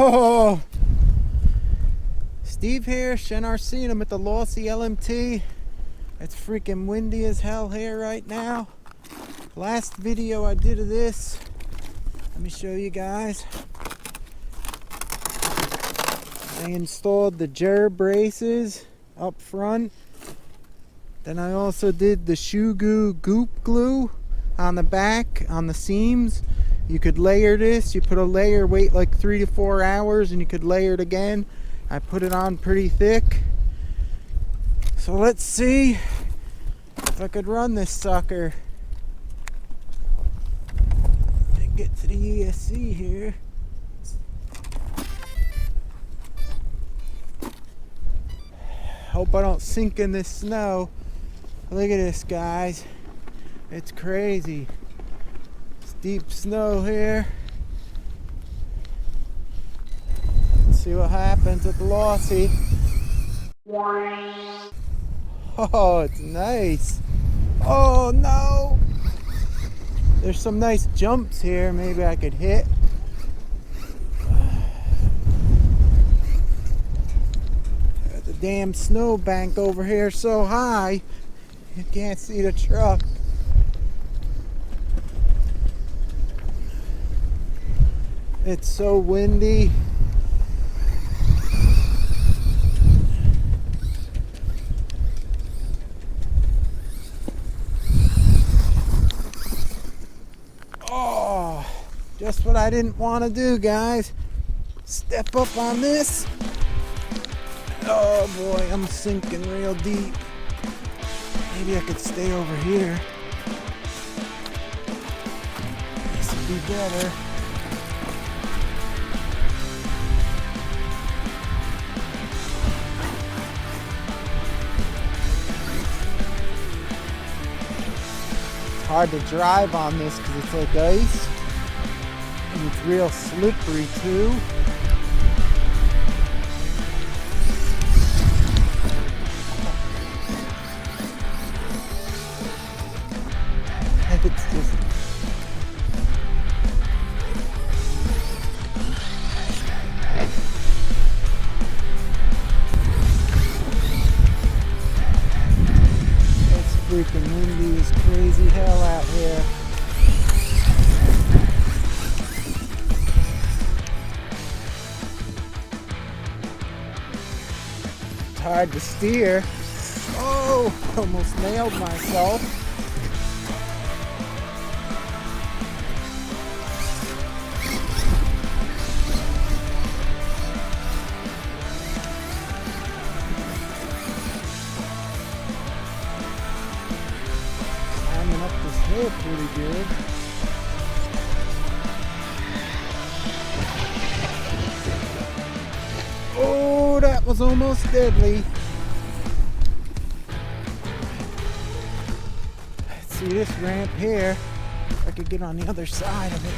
Oh, Steve here, ShenRC, and I'm at the Losi LMT. It's freaking windy as hell here right now. Last video I did of this, let me show you guys. I installed the braces up front. Then I also did the shoe goop glue on the back, on the seams. You could layer this. You put a layer, wait like 3 to 4 hours, and you could layer it again. I put it on pretty thick. So let's see if I could run this sucker. Get to the ESC here. Hope I don't sink in this snow. Look at this, guys. It's crazy. It's deep snow here. Let's see what happens at the Losi. Oh, it's nice. Oh no! There's some nice jumps here. Maybe I could hit. The damn snowbank over here so high you can't see the truck. It's so windy. Oh, just what I didn't want to do, guys. Step up on this. Oh boy, I'm sinking real deep. Maybe I could stay over here. This would be better. It's hard to drive on this because it's like ice. And it's real slippery too. It's just it's freaking windy as crazy hell out here. It's hard to steer. Oh, almost nailed myself. Up this hill pretty good. Oh, that was almost deadly. Let's see this ramp here. If I could get on the other side of it.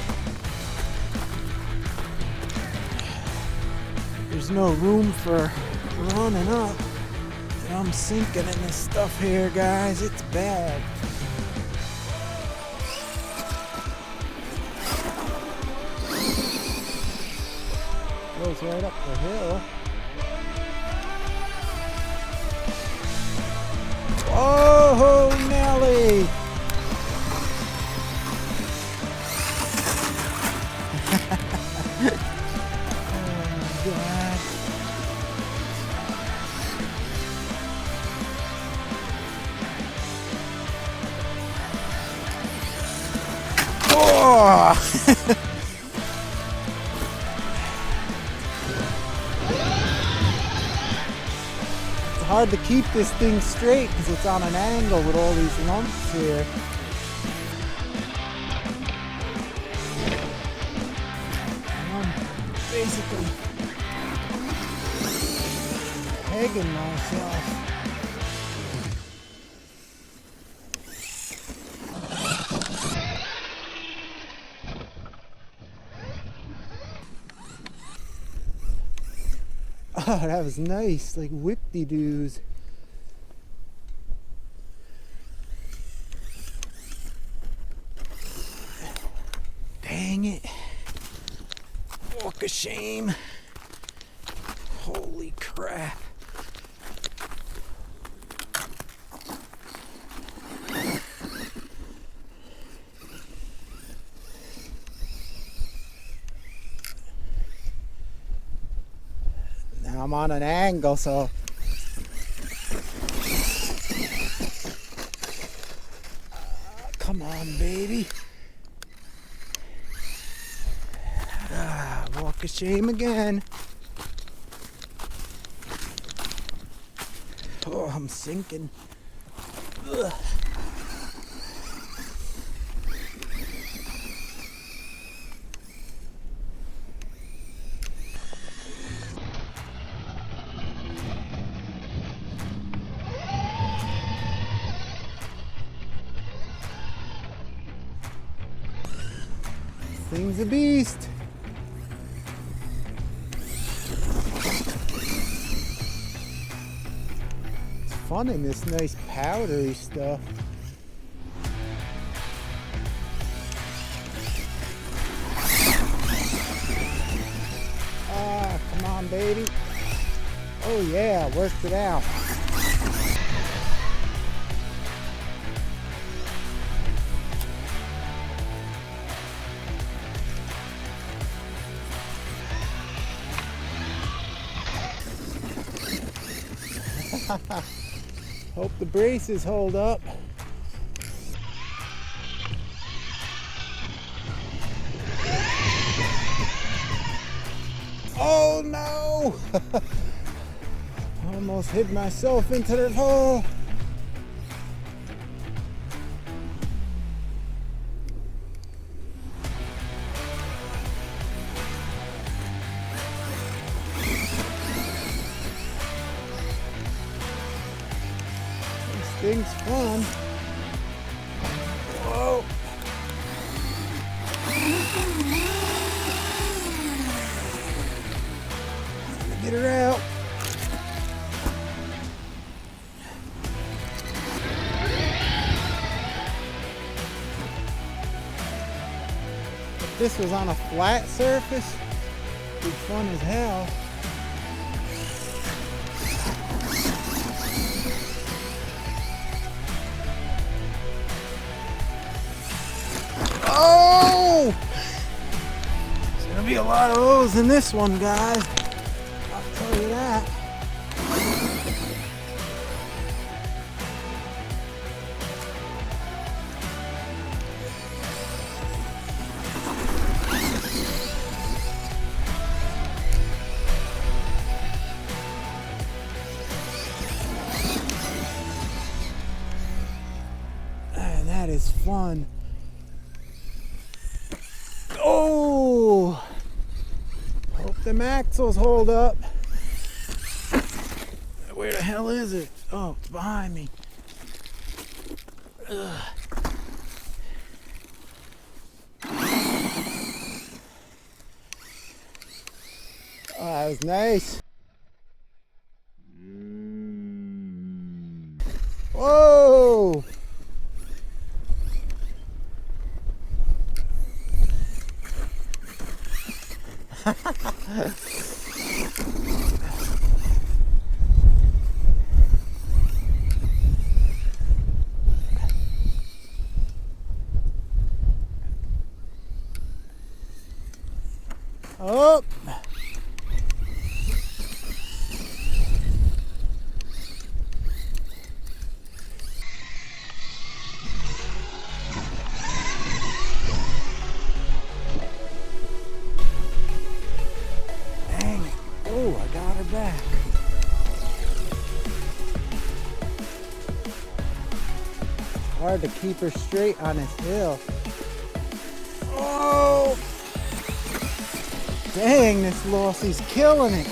There's no room for running up. I'm sinking in this stuff here, guys. It's bad. Goes right up the hill. Oh, Nelly! Oh my God. Oh! Hard to keep this thing straight because it's on an angle with all these lumps here. I'm basically pegging myself. Oh, that was nice, like whip-de-doos. Dang it. Walk of shame. Holy crap. Now I'm on an angle, so come on, baby. Walk of shame again. Oh, I'm sinking. Ugh. Thing's a beast. It's fun in this nice powdery stuff. Ah, come on, baby. Oh yeah, worked it out. Hope the braces hold up. Oh no! Almost hid myself into the hole. Thing's fun. Whoa. Get her out. If this was on a flat surface, it'd be fun as hell. Oh! There's gonna be a lot of those in this one, guys. I'll tell you that. Man, that is fun. Oh! Hope them axles hold up. Where the hell is it? Oh, it's behind me. Ugh. Oh, that was nice. Whoa! Oh! Dang it. Oh, I got her back. Hard to keep her straight on this hill. Oh! Dang, this Losi's killing it.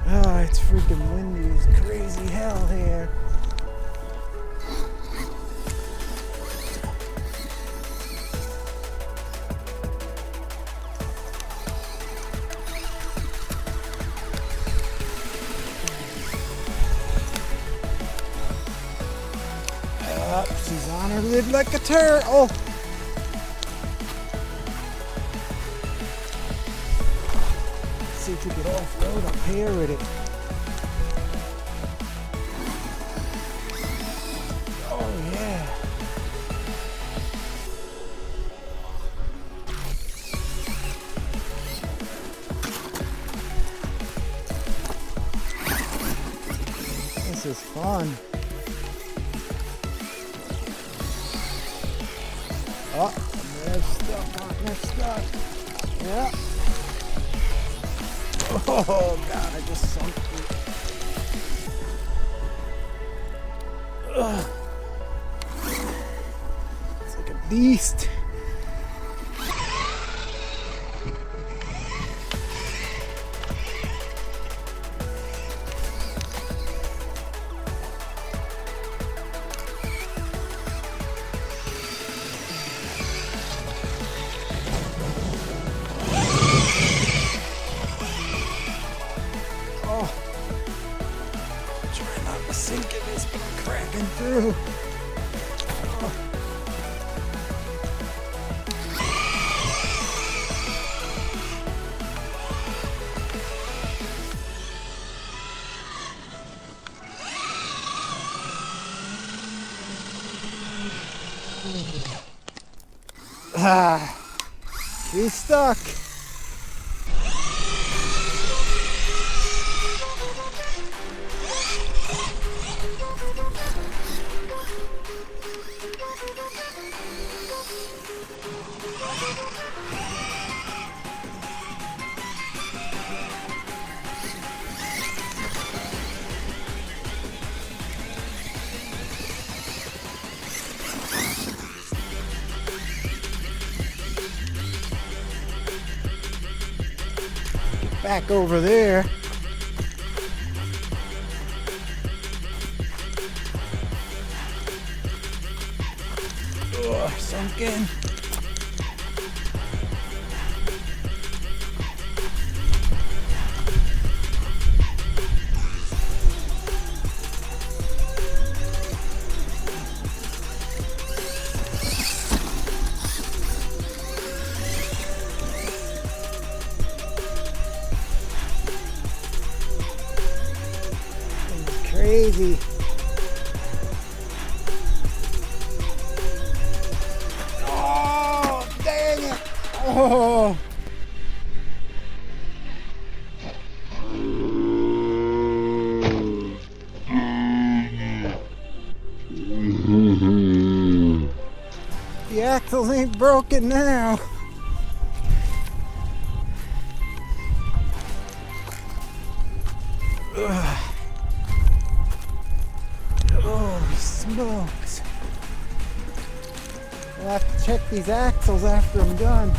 Oh, it's freaking windy as crazy hell here. I live like a turtle. Let's see if we can off-road up here with it. Oh yeah. This is fun. Oh, there's stuff, there's stuff. Yeah. Oh God, I just sunk it. Ugh. It's like a beast. Sinking this, but I'm cracking through. He's stuck. Back over there. Oh, sunk in. Crazy. Oh, dang it. Oh. The axles ain't broken now. Ugh. Oh, smokes. I'll have to check these axles after I'm done.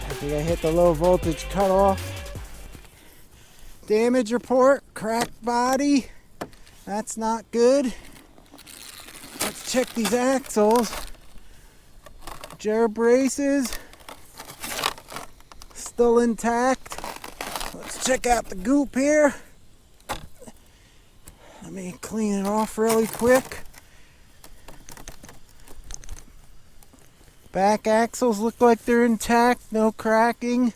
I think I hit the low voltage cutoff. Damage report, cracked body. That's not good. Let's check these axles. Jar braces, still intact. Let's check out the goop here. Let me clean it off really quick. Back axles look like they're intact, no cracking.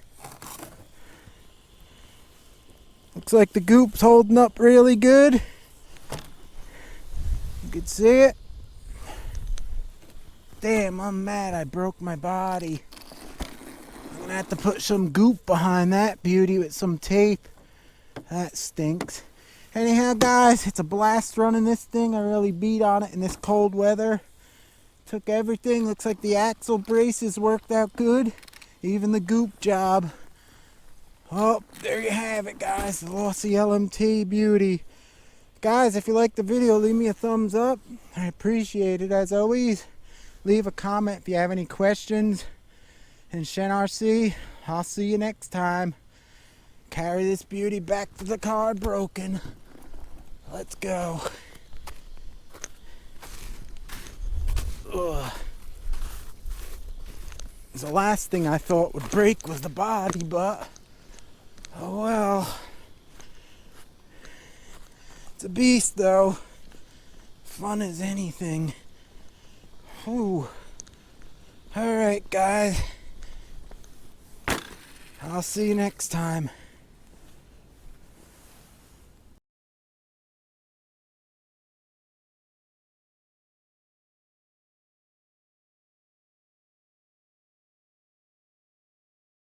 Looks like the goop's holding up really good. You can see it. Damn, I'm mad I broke my body. I'm gonna have to put some goop behind that beauty with some tape. That stinks. Anyhow, guys, it's a blast running this thing. I really beat on it in this cold weather. Took everything. Looks like the axle braces worked out good. Even the goop job. Oh, there you have it, guys. The Losi LMT beauty. Guys, if you like the video, leave me a thumbs up. I appreciate it. As always, leave a comment if you have any questions. And Shen RC, I'll see you next time. Carry this beauty back to the car broken. Let's go. Ugh. The last thing I thought would break was the body, but oh well. It's a beast though. Fun as anything. Ooh. Alright guys. I'll see you next time.